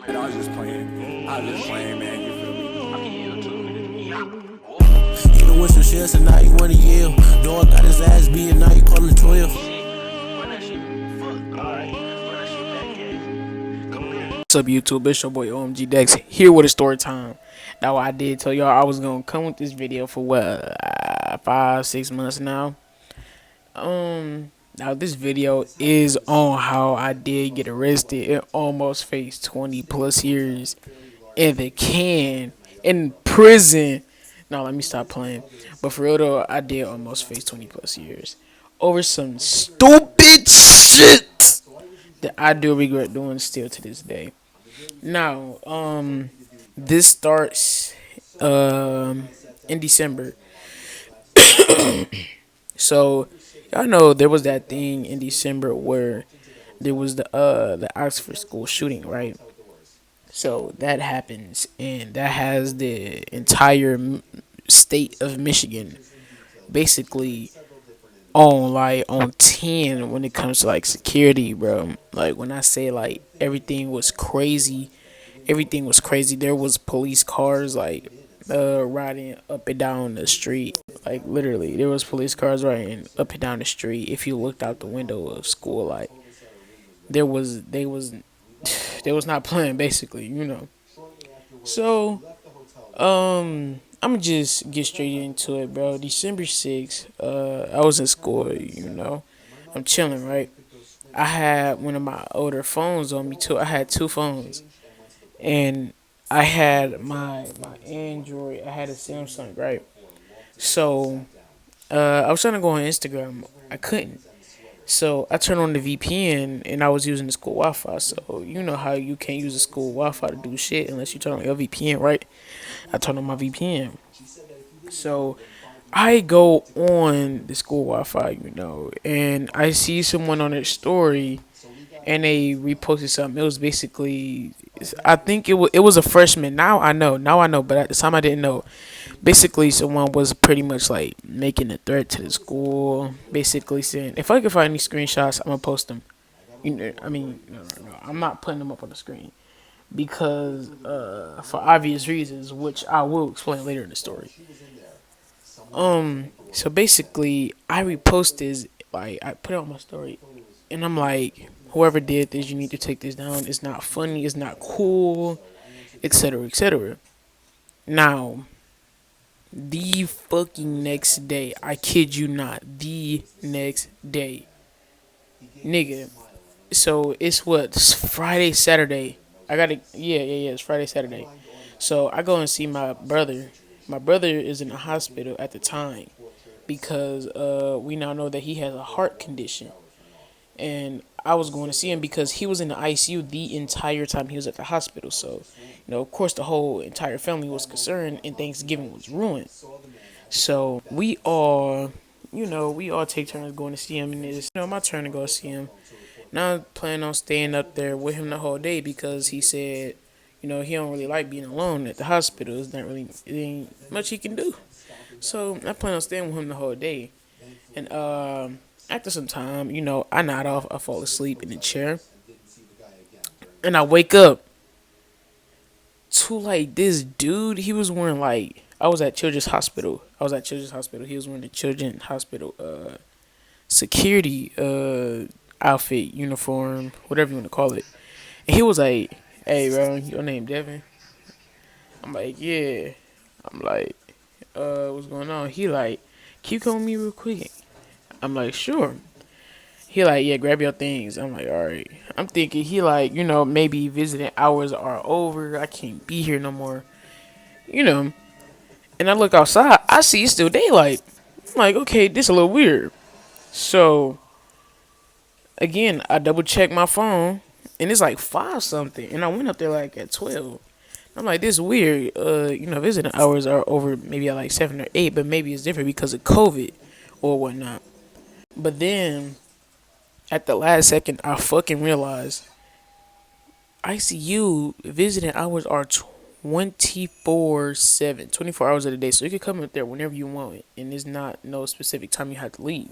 And I was just playing. I was just playing, man. You feel me? You know what's some shit, so now you wanna yell. Dog got his ass beat, now you callin' 12. What's up, YouTube? It's your boy OMG Dex here with a story time. Now, I did tell y'all I was gonna come with this video for what 5-6 months now. Now this video is on how I did get arrested and almost faced 20 plus years in the can in prison. Now let me stop playing. But for real though, I did almost face 20 plus years over some stupid shit that I do regret doing still to this day. Now, this starts in December. So y'all know there was that thing in December where there was the Oxford school shooting, right? So that happens, and that has the entire state of Michigan basically on 10 when it comes to like security, bro. Like when I say like everything was crazy. There was police cars like riding up and down the street. Like literally, there was police cars riding up and down the street. If you looked out the window of school, like there was they was not playing basically. So I'ma just get straight into it, bro. December 6th, I was in school. I'm chilling, right? I had one of my older phones on me too. I had two phones, and I had my Android. I had a Samsung, right? So I was trying to go on Instagram. I couldn't. So I turned on the VPN and I was using the school Wi-Fi. So you know how you can't use the school Wi-Fi to do shit unless you turn on your VPN, right? I turned on my VPN. So I go on the school Wi-Fi, and I see someone on their story, and they reposted something. It was basically, I think it was a freshman. Now I know, but at the time I didn't know. Basically, someone was pretty much like making a threat to the school, basically saying, if I can find any screenshots, I'm gonna post them. No, I'm not putting them up on the screen because for obvious reasons, which I will explain later in the story. So basically, I reposted, like, I put it on my story, and I'm like, whoever did this, you need to take this down. It's not funny. It's not cool, etc., etc. Now, the fucking next day, I kid you not, the next day, nigga. So it's what, Friday, Saturday. I gotta, yeah. It's Friday, Saturday. So I go and see my brother. My brother is in the hospital at the time because we now know that he has a heart condition. And I was going to see him because he was in the ICU the entire time he was at the hospital. So, of course, the whole entire family was concerned, and Thanksgiving was ruined. So we all take turns going to see him, and it's my turn to go see him. Now I plan on staying up there with him the whole day because he said, he don't really like being alone at the hospital. It ain't much he can do. So I plan on staying with him the whole day. And after some time, I nod off, I fall asleep in the chair. And I wake up to like this dude. He was wearing like, I was at Children's Hospital. He was wearing the Children's Hospital security outfit, uniform, whatever you want to call it. And he was like, "Hey, bro, your name Devin?" I'm like, "Yeah." I'm like, what's going on? He like, "Can you come with me real quick?" I'm like, "Sure." He like, "Yeah, grab your things." I'm like, "All right." I'm thinking he like, maybe visiting hours are over. I can't be here no more. You know. And I look outside. I see it's still daylight. I'm like, okay, this a little weird. So again, I double check my phone, and it's like 5 something, and I went up there like at 12. I'm like, this is weird. Visiting hours are over maybe at like 7 or 8, but maybe it's different because of COVID or whatnot. But then at the last second, I fucking realized ICU visiting hours are 24/7, 24 hours of the day. So you can come up there whenever you want, and there's not no specific time you have to leave.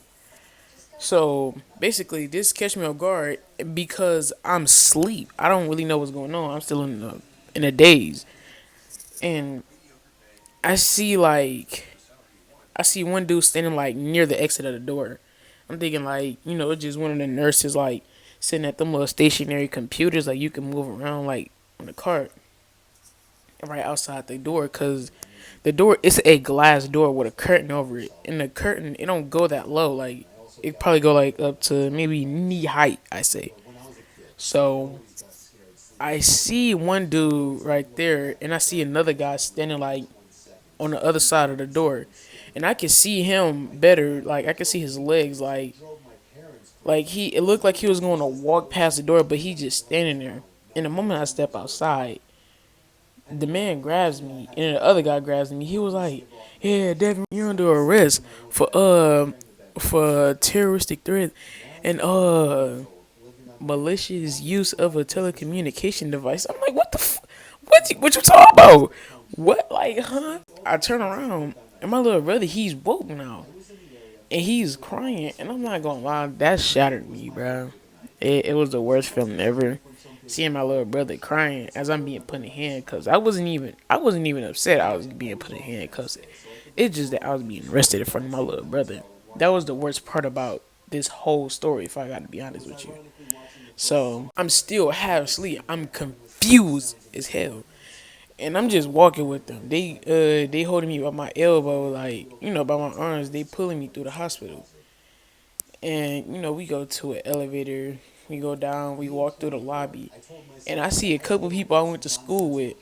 So basically, this catch me off guard because I'm asleep. I don't really know what's going on. I'm still in a daze, and I see like I see one dude standing like near the exit of the door. I'm thinking like it's just one of the nurses like sitting at them little stationary computers like you can move around like on the cart right outside the door because the door is a glass door with a curtain over it, and the curtain it don't go that low. Like it probably go like up to maybe knee height, I say. So I see one dude right there, and I see another guy standing like on the other side of the door, and I can see him better. Like I can see his legs. Like he it looked like he was going to walk past the door, but he just standing there. And the moment I step outside, the man grabs me, and the other guy grabs me. He was like, "Yeah, Devin, you're under arrest for terroristic threat and malicious use of a telecommunication device." I'm like, "What the what you talking about? What like, huh?" I turn around, and my little brother, he's woke now, and he's crying, and I'm not gonna lie, that shattered me, bro. It was the worst feeling ever. Seeing my little brother crying as I'm being put in handcuffs. I wasn't even upset I was being put in handcuffs. It's just that I was being arrested in front of my little brother. That was the worst part about this whole story, if I gotta be honest with you. So I'm still half asleep. I'm confused as hell. And I'm just walking with them. They holding me by my elbow, like, by my arms, they pulling me through the hospital. And we go to an elevator, we go down, we walk through the lobby, and I see a couple people I went to school with,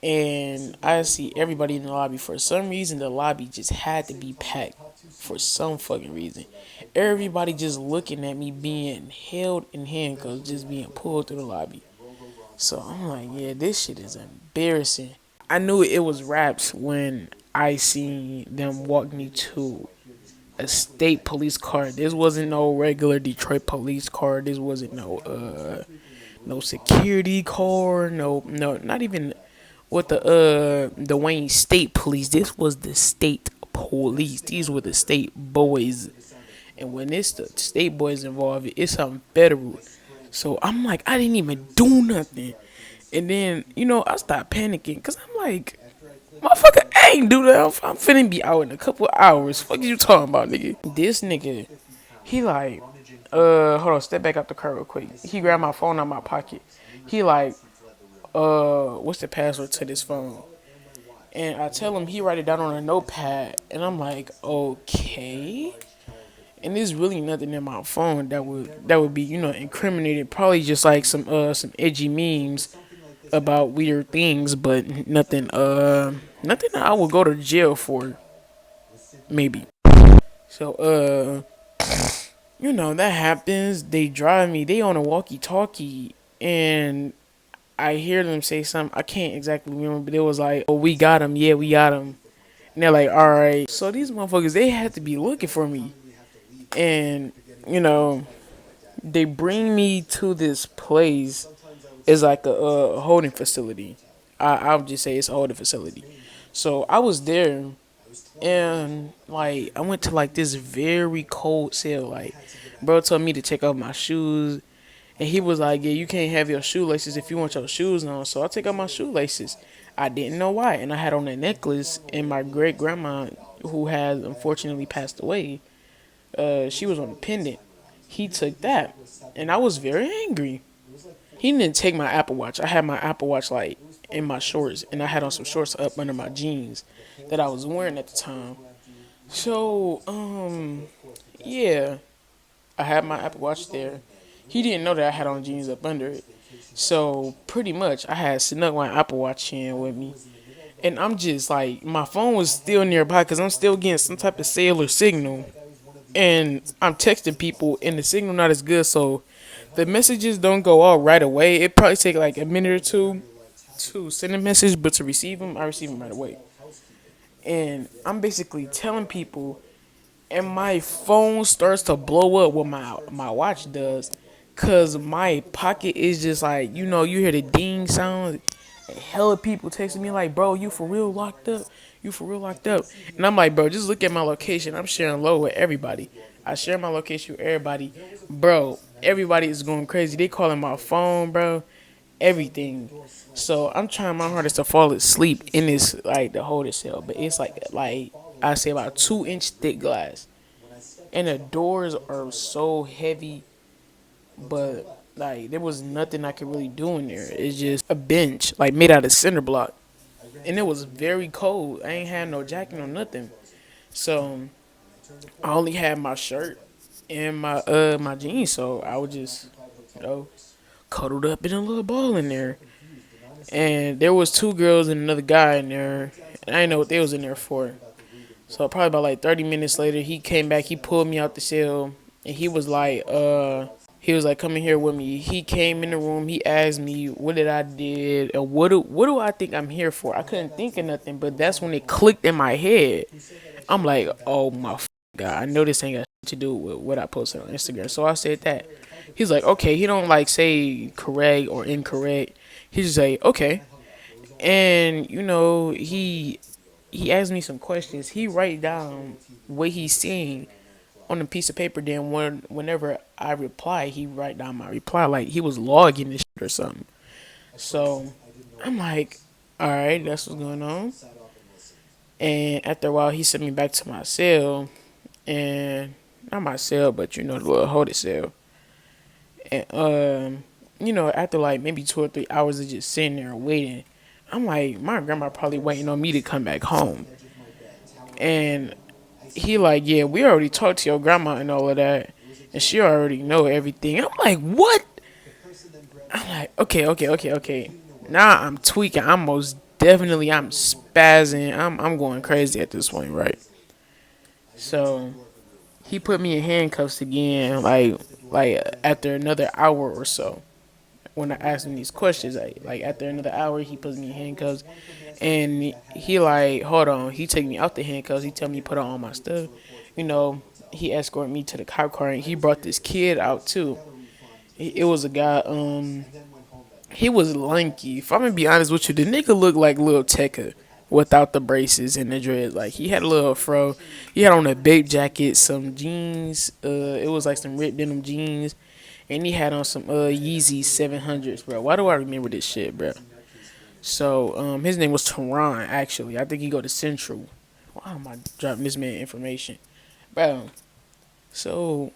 and I see everybody in the lobby. For some reason, the lobby just had to be packed. For some fucking reason, everybody just looking at me being held in handcuffs, just being pulled through the lobby. So I'm like, yeah, this shit is embarrassing. I knew it was raps when I seen them walk me to a state police car. This wasn't no regular Detroit police car. This wasn't no security car. No, not even with the Wayne State Police. This was the state police. These were the state boys. And when it's the state boys involved, it's something federal. So I'm like, I didn't even do nothing. And then, I stopped panicking because I'm like, motherfucker, I ain't do that. I'm finna be out in a couple of hours. Fuck you talking about, nigga? This nigga, he like, hold on, step back up the car real quick. He grabbed my phone out of my pocket. He like, what's the password to this phone? And I tell him he write it down on a notepad. And I'm like, okay. And there's really nothing in my phone that would be incriminated. Probably just like some edgy memes about weird things, but nothing that I would go to jail for. Maybe. So that happens. They drive me. They on a walkie-talkie, and I hear them say something. I can't exactly remember, but it was like, "Oh, we got him. Yeah, we got him." And they're like, "All right." So these motherfuckers, they had to be looking for me, and you know, they bring me to this place. It's like a holding facility. I'll just say it's a holding facility. So I was there, and like I went to like this very cold cell. Like, bro told me to take off my shoes, and he was like, "Yeah, you can't have your shoelaces if you want your shoes on." So I take off my shoelaces. I didn't know why, and I had on a necklace. And my great grandma, who has unfortunately passed away, she was on a pendant. He took that, and I was very angry. He didn't take my Apple Watch. I had my Apple Watch like in my shorts, and I had on some shorts up under my jeans that I was wearing at the time. So, yeah, I had my Apple Watch there. He didn't know that I had on jeans up under it. So, pretty much, I had snuck my Apple Watch in with me. And I'm just like, my phone was still nearby because I'm still getting some type of cellular signal. And I'm texting people, and the signal not as good, so the messages don't go out right away. It probably take like a minute or two to send a message, but to receive them, I receive them right away. And I'm basically telling people, and my phone starts to blow up what my watch does, cause my pocket is just like you hear the ding sound. And hella people texting me like, "Bro, you for real locked up? You for real locked up?" And I'm like, "Bro, just look at my location. I'm sharing low with everybody." I share my location with everybody, bro. Everybody is going crazy. They calling my phone, bro. Everything. So I'm trying my hardest to fall asleep in this like the holding cell, but it's like I say about 2 inch thick glass, and the doors are so heavy, but like there was nothing I could really do in there. It's just a bench like made out of cinder block, and it was very cold. I ain't had no jacket or nothing, so I only had my shirt and my jeans. So I was just you know cuddled up in a little ball in there. And there was two girls and another guy in there. And I didn't know what they was in there for. So probably about like 30 minutes later, he came back. He pulled me out the cell, and he was like, "Come in here with me." He came in the room. He asked me what did I did and what do I think I'm here for. I couldn't think of nothing, but that's when it clicked in my head. I'm like, "Oh my god, I know this ain't got shit to do with what I posted on Instagram." So I said that. He's like, "Okay." He don't like say correct or incorrect. He's just like, "Okay." And he asked me some questions. He write down what he's seeing on a piece of paper. Then whenever I reply, he write down my reply like he was logging this shit or something. So I'm like, all right, that's what's going on. And after a while, he sent me back to my cell, and not my cell, but the little holding cell. And after like maybe 2 or 3 hours of just sitting there waiting, I'm like, my grandma probably waiting on me to come back home. And he like, yeah, we already talked to your grandma and all of that, and she already know everything. I'm like, what? I'm like, okay. Now I'm tweaking. I'm spazzing. I'm going crazy at this point, right? So he put me in handcuffs again, like after another hour or so. When I asked him these questions, like after another hour, he puts me in handcuffs, and he like, hold on. He take me out the handcuffs. He tell me to put on all my stuff. You know, he escorted me to the cop car, and he brought this kid out too. It was a guy. He was lanky. If I'm gonna be honest with you, the nigga looked like Lil Tecca without the braces and the dreads. Like he had a little fro. He had on a big jacket, some jeans. It was like some ripped denim jeans, and he had on some Yeezy 700s, bro. Why do I remember this shit, bro? So his name was Teron. Actually, I think he go to Central. Why am I dropping this man information, bro? So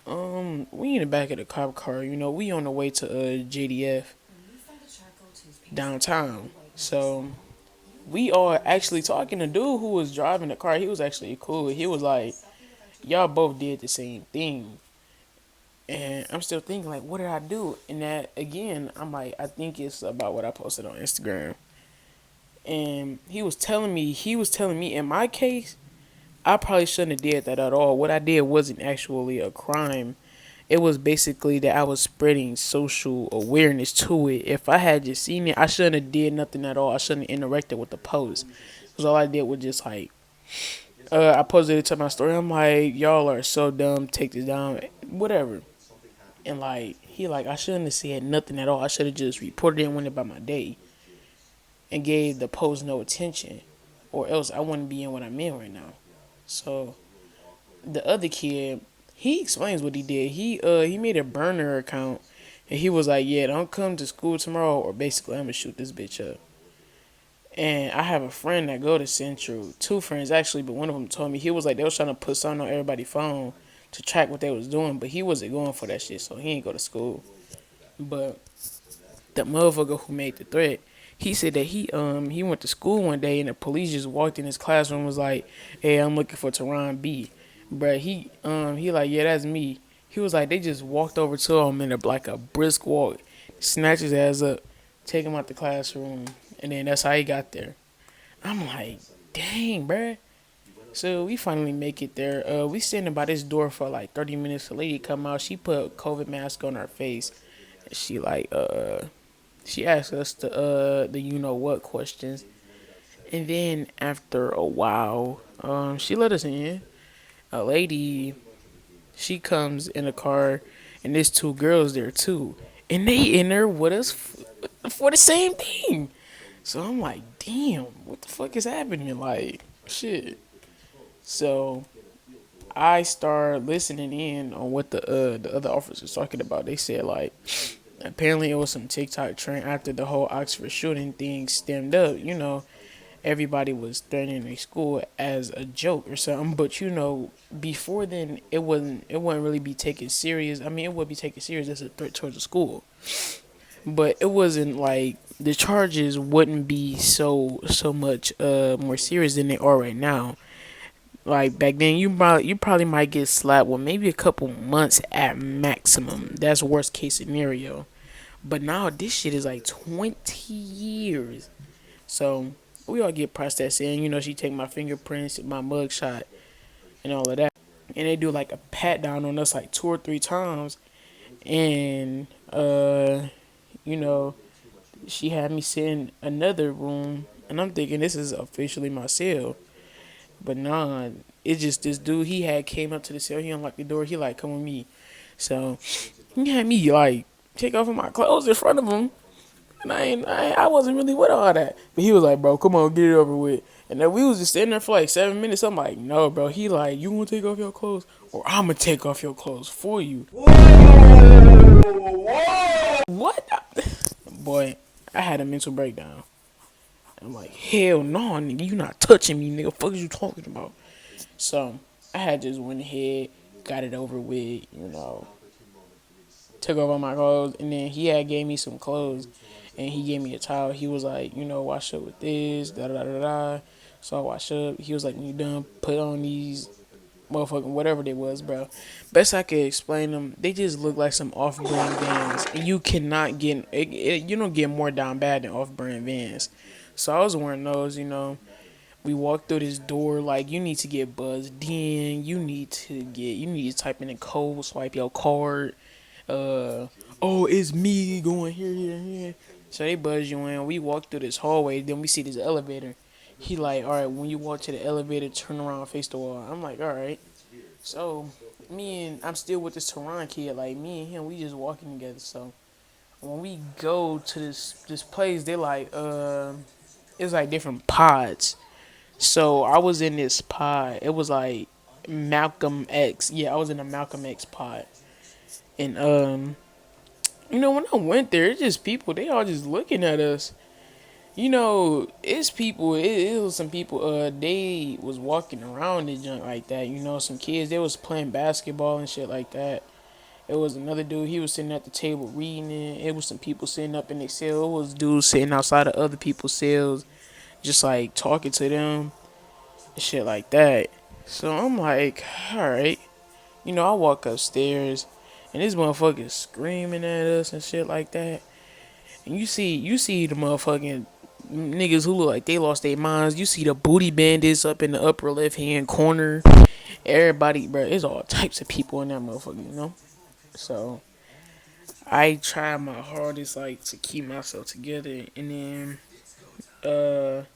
we in the back of the cop car. We on the way to JDF downtown. So we are actually talking to dude who was driving the car. He was actually cool. He was like, y'all both did the same thing. And I'm still thinking, like, what did I do? And that, again, I'm like, I think it's about what I posted on Instagram. And he was telling me, in my case, I probably shouldn't have did that at all. What I did wasn't actually a crime. It was basically that I was spreading social awareness to it. If I had just seen it, I shouldn't have did nothing at all. I shouldn't have interacted with the post. Because all I did was just like, I posted it to my story. I'm like, y'all are so dumb. Take this down. Whatever. And like, he like, I shouldn't have said nothing at all. I should have just reported it and went about my day. And gave the post no attention. Or else I wouldn't be in what I'm in right now. So, the other kid, he explains what he did. He made a burner account, and he was like, "Yeah, don't come to school tomorrow, or basically I'm gonna shoot this bitch up." And I have a friend that go to Central, two friends actually, but one of them told me he was like they was trying to put something on everybody's phone to track what they was doing, but he wasn't going for that shit, so he ain't go to school. But the motherfucker who made the threat, he said that he went to school one day and the police just walked in his classroom and was like, "Hey, I'm looking for Teron B." Bruh, he like, "Yeah, that's me." He was like, they just walked over to him in like a brisk walk, snatch his ass up, take him out the classroom, and then that's how he got there. I'm like, dang, bruh. So we finally make it there. We standing by this door for like 30 minutes. The lady come out. She put a COVID mask on her face. She like she asked us the you know what questions, and then after a while, she let us in. A lady, she comes in a car, and there's two girls there too, and they in there with us for the same thing. So I'm like, damn, what the fuck is happening? Like, shit. So I started listening in on what the other officers talking about. They said like apparently it was some TikTok trend after the whole Oxford shooting thing stemmed up. Everybody was threatening their school as a joke or something. But before then, it wouldn't really be taken serious. I mean, it would be taken serious as a threat towards the school, but it wasn't like the charges wouldn't be so much more serious than they are right now. Like back then, you probably might get slapped with maybe a couple months at maximum. That's worst case scenario. But now this shit is like 20 years. So we all get processed in. She take my fingerprints, my mugshot, and all of that. And they do like a pat down on us like 2 or 3 times. And you know, she had me sit in another room, and I'm thinking this is officially my cell. But nah, it's just this dude. He had came up to the cell. He unlocked the door. He like come with me. So he had me like take off of my clothes in front of him. And I wasn't really with all that. But he was like, bro, come on, get it over with. And then we was just sitting there for like 7 minutes. I'm like, no, bro. He like, you want to take off your clothes? Or I'm going to take off your clothes for you. What? Boy, I had a mental breakdown. I'm like, hell no, nigga. You not touching me, nigga. Fuck is you talking about? So, I had just went ahead, got it over with. Took off all my clothes. And then he had gave me some clothes. And he gave me a towel. He was like, wash up with this, da da da da. So I washed up. He was like, when you done, put on these motherfucking whatever they was, bro. Best I could explain them, they just look like some off-brand Vans. And you cannot get, you don't get more down bad than off-brand Vans. So I was wearing those. We walked through this door like you need to get buzzed in. You need to type in a code, swipe your card. Oh, it's me going here. So they buzz you in. We walk through this hallway. Then we see this elevator. He like, all right, when you walk to the elevator, turn around, face the wall. I'm like, all right. So I'm still with this Tehran kid. Like me and him, we just walking together. So when we go to this place, they like, it's like different pods. So I was in this pod. It was like Malcolm X. Yeah, I was in a Malcolm X pod. And when I went there, it's just people. They all just looking at us. It's people. It was some people. They was walking around the junk like that. Some kids. They was playing basketball and shit like that. It was another dude. He was sitting at the table reading it. It was some people sitting up in their cell. It was dudes sitting outside of other people's cells, just like talking to them and shit like that. So I'm like, all right. I walk upstairs, and this motherfucker screaming at us and shit like that. And you see the motherfucking niggas who look like they lost their minds. You see the booty bandits up in the upper left hand corner. Everybody, bro, there's all types of people in that motherfucker. So I try my hardest, like, to keep myself together. And then,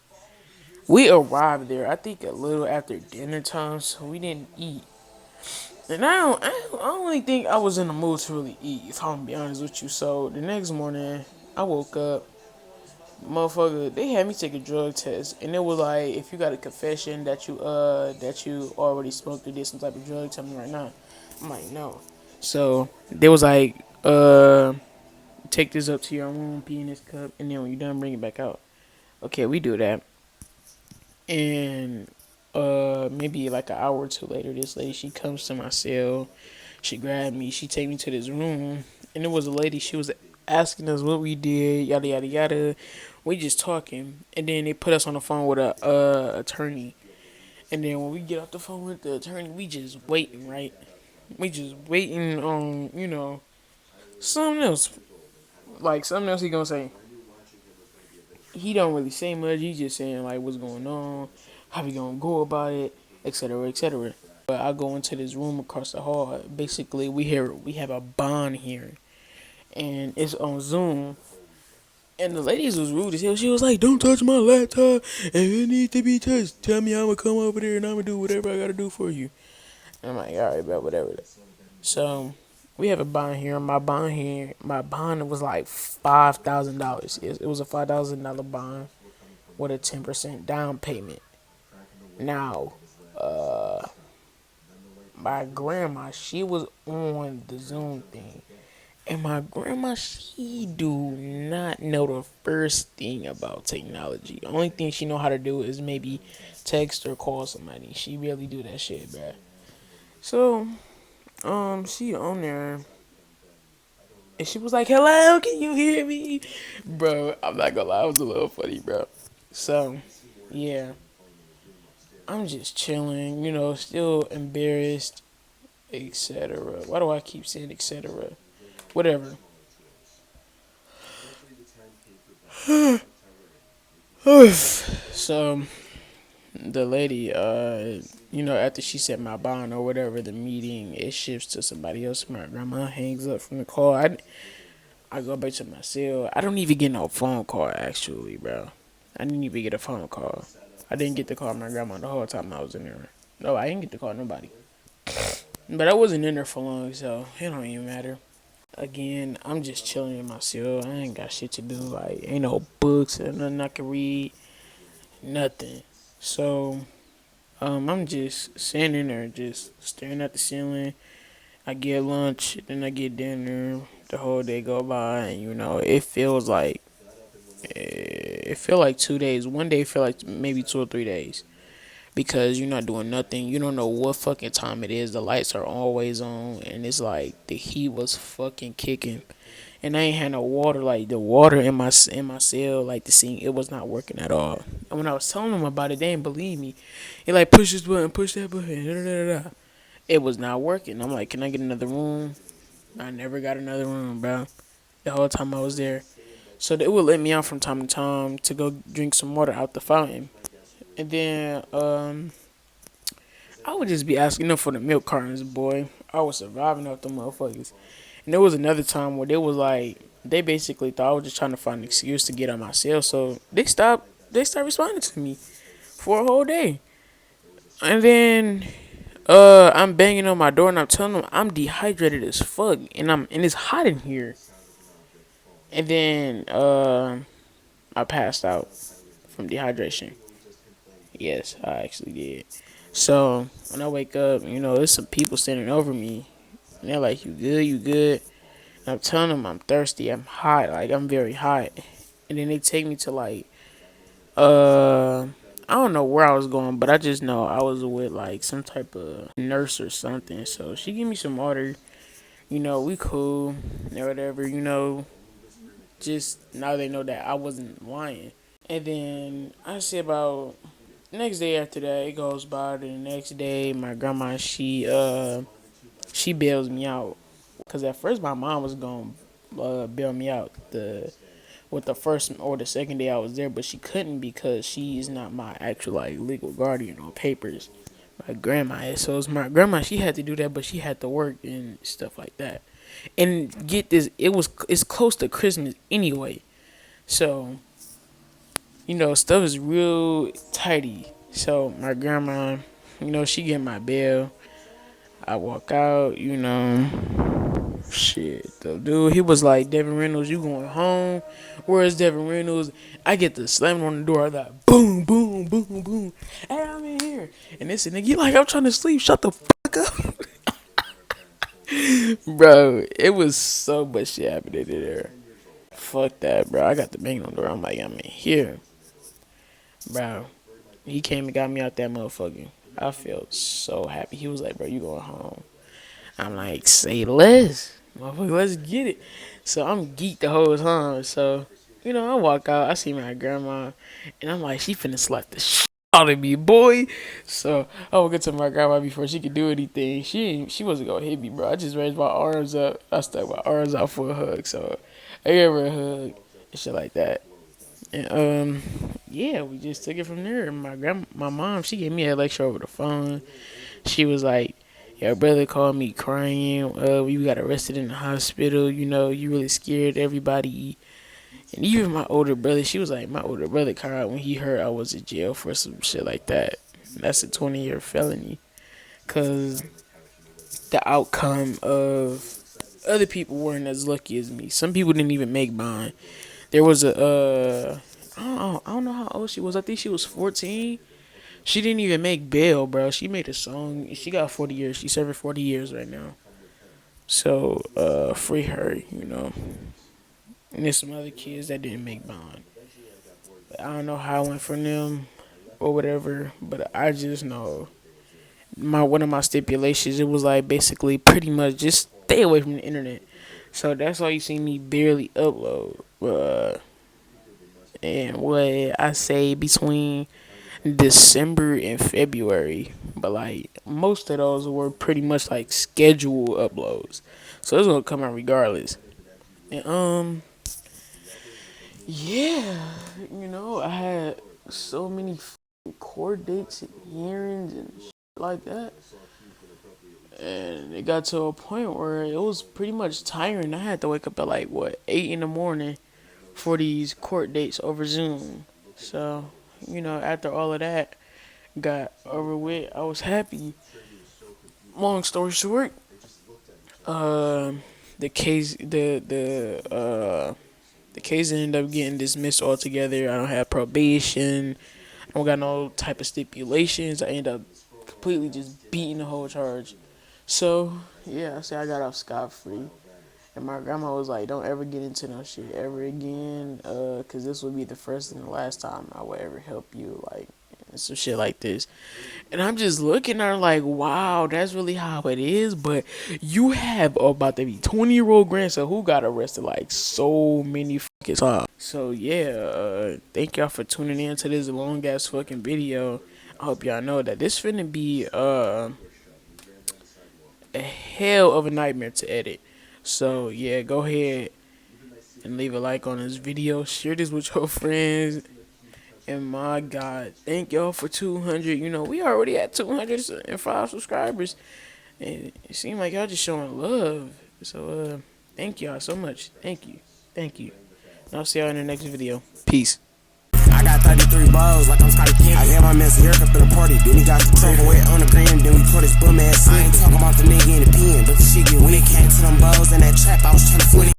we arrived there, I think, a little after dinner time, so we didn't eat. And I don't really think I was in the mood to really eat, if I'm gonna be honest with you. So the next morning, I woke up, motherfucker, they had me take a drug test, and it was like, if you got a confession that you already smoked or did some type of drug, tell me right now. I'm like, no. So they was like, take this up to your room, pee in this cup, and then when you're done, bring it back out. Okay, we do that. And maybe like an hour or two later, this lady, she comes to my cell. She grabbed me. She take me to this room, and it was a lady. She was asking us what we did, yada yada yada. We just talking, and then they put us on the phone with a attorney. And then when we get off the phone with the attorney, we just waiting, right? We just waiting on something else, like something else he gonna say. He don't really say much. He just saying like what's going on, how we gonna go about it, etc. etc. But I go into this room across the hall. Basically, we have a bond hearing, and it's on Zoom. And the ladies was rude as hell. She was like, "Don't touch my laptop. If it needs to be touched, tell me. I'ma come over there and I'ma do whatever I gotta do for you." And I'm like, "All right, bro, whatever." So we have a bond here. My bond was like $5,000. It was a $5,000 bond with a 10% down payment. Now, my grandma, she was on the Zoom thing. And my grandma, she do not know the first thing about technology. The only thing she know how to do is maybe text or call somebody. She really do that shit, bruh. So, she on there, and she was like, "Hello, can you hear me?" Bro, I'm not gonna lie, it was a little funny, bro. So, yeah, I'm just chilling, still embarrassed, etc. Why do I keep saying etc.? Whatever. So, the lady, after she said my bond or whatever, the meeting, it shifts to somebody else. My grandma hangs up from the call. I go back to my cell. I don't even get no phone call, actually, bro. I didn't even get a phone call. I didn't get to call my grandma the whole time I was in there. No, I didn't get to call nobody. But I wasn't in there for long, so it don't even matter. Again, I'm just chilling in my cell. I ain't got shit to do. Like, ain't no books or nothing I can read. Nothing. So, I'm just sitting in there, just staring at the ceiling. I get lunch, then I get dinner. The whole day go by, and it feel like 2 days. One day feel like maybe 2 or 3 days because you're not doing nothing. You don't know what fucking time it is. The lights are always on, and it's like the heat was fucking kicking, and I ain't had no water. Like the water in my cell, like the sink, it was not working at all. And when I was telling them about it, they didn't believe me. They like push this button, push that button, da, da, da, da. It was not working. I'm like, can I get another room? I never got another room, bro. The whole time I was there. So they would let me out from time to time to go drink some water out the fountain. And then I would just be asking them for the milk cartons, boy. I was surviving off the motherfuckers. And there was another time where they basically thought I was just trying to find an excuse to get on my cell. So they stopped responding to me for a whole day. And then I'm banging on my door and I'm telling them I'm dehydrated as fuck and it's hot in here. And then I passed out from dehydration. Yes, I actually did. So when I wake up, there's some people standing over me, and they're like, "You good? You good?" And I'm telling them I'm thirsty. I'm hot. Like I'm very hot. And then they take me to like I don't know where I was going, but I just know I was with like some type of nurse or something. So she gave me some water. We cool or whatever. Just now they know that I wasn't lying. And then I say about next day after that, it goes by to the next day. My grandma, she bails me out. Cause at first my mom was gonna bail me out with the first or the second day I was there, but she couldn't because she is not my actual like legal guardian on papers. My grandma is, so it's my grandma. She had to do that, but she had to work and stuff like that. And get this, it's close to Christmas anyway, so stuff is real tidy. So my grandma, she get my bail. I walk out, shit. The dude, he was like, Devin Reynolds, you going home? Where's Devin Reynolds? I get the slamming on the door. I like, boom, boom, boom, boom. Hey, I'm in here. And this nigga, you like, I'm trying to sleep. Shut the fuck up. Bro, it was so much shit happening in there. Fuck that, bro. I got the bang on the door. I'm like, I'm in here. Bro, he came and got me out that motherfucker. I felt so happy. He was like, bro, you going home. I'm like, say less. Motherfucker, let's get it. So I'm geeked the whole time. So, I walk out, I see my grandma, and I'm like, she finna slap the shit out of me, boy. So I walk up to my grandma before she could do anything. She wasn't gonna hit me, bro. I just raised my arms up. I stuck my arms out for a hug. So I gave her a hug and shit like that. And yeah, we just took it from there. My mom, she gave me a lecture over the phone. She was like, your brother called me crying. We got arrested in the hospital. You really scared everybody. And even my older brother, she was like, my older brother cried when he heard I was in jail for some shit like that. That's a 20-year felony. Because the outcome of other people weren't as lucky as me. Some people didn't even make mine. There was I don't know how old she was. I think she was 14. She didn't even make bail, bro. She made a song. She got 40 years. She's serving 40 years right now. So, free her, you know. And there's some other kids that didn't make bond. I don't know how it went for them or whatever, but I just know one of my stipulations, it was like basically pretty much just stay away from the internet. So that's why you see me barely upload. And what I say between December and February, but like most of those were pretty much like scheduled uploads, so it's gonna come out regardless. And yeah, you know, I had so many court dates and hearings and shit like that, and it got to a point where it was pretty much tiring. I had to wake up at like what 8 in the morning for these court dates over Zoom. So, you know, after all of that got over with, I was happy. Long story short, the case the case ended up getting dismissed altogether. I don't have probation. I don't got no type of stipulations. I ended up completely just beating the whole charge. So yeah, I say I got off scot free. And my grandma was like, "Don't ever get into no shit ever again, cause this will be the first and the last time I will ever help you, like, and some shit like this." And I'm just looking at her like, "Wow, that's really how it is." But you have about to be 20-year-old grandson who got arrested like so many fucking times. So yeah, thank y'all for tuning in to this long ass fucking video. I hope y'all know that this finna be a hell of a nightmare to edit. So yeah, go ahead and leave a like on this video. Share this with your friends. And my God, thank y'all for 200. You know, we already at 205 subscribers. And it seems like y'all just showing love. So thank y'all so much. Thank you. Thank you. And I'll see y'all in the next video. Peace. I got 33 balls like I'm Scotty Pippen. I had my messy haircut for the party. Then he got the trouble wet on the gram. Then we put his bum ass in. I ain't talking about the nigga in the pen, but the shit get when it came to them balls in that trap. I was trying to flip it.